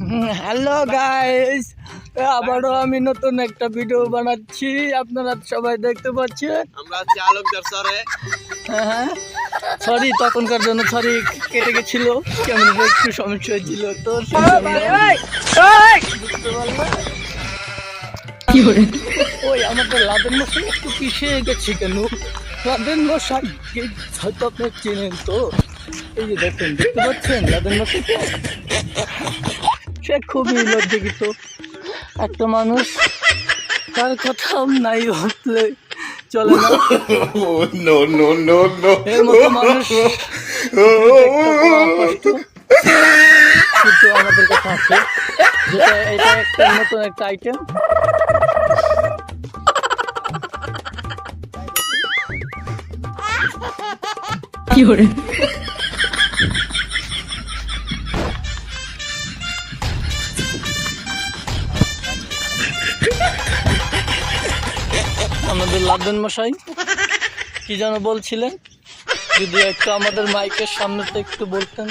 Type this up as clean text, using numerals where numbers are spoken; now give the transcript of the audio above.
Hello guys, আবারও আমি নতুন একটা ভিডিও বানাচ্ছি। আপনারা সবাই দেখতে পাচ্ছেন। আমরা আছি আলোকদার স্যারে। হ্যাঁ, সরি তখনকার জন্য, সরি কেটে গেছিল, ক্যামেরাটা একটু সমস্যা হয়েছিল তো ওই আমাদের লাদেন মশাই একটু পিছিয়ে গেছি কেন? লাদেন মশাই হয়তো আপনি চেনেন তো, এই যে দেখতে পাচ্ছেন লাদেন মশাই, সে খুবই লজ্জিত একটা মানুষ, তার কথাও নাই হতলে চলে না। নো নো নো নো এর মতো মানুষ কষ্ট, কিন্তু আমাদের কথা আছে, যেটা এটা একটা নতুন একটা আইটেম। কি করে আমাদের লাদেন মশাই কি যেন বলছিলেন, যদি একটু আমাদের মাইকের সামনেতে একটু বলতেন।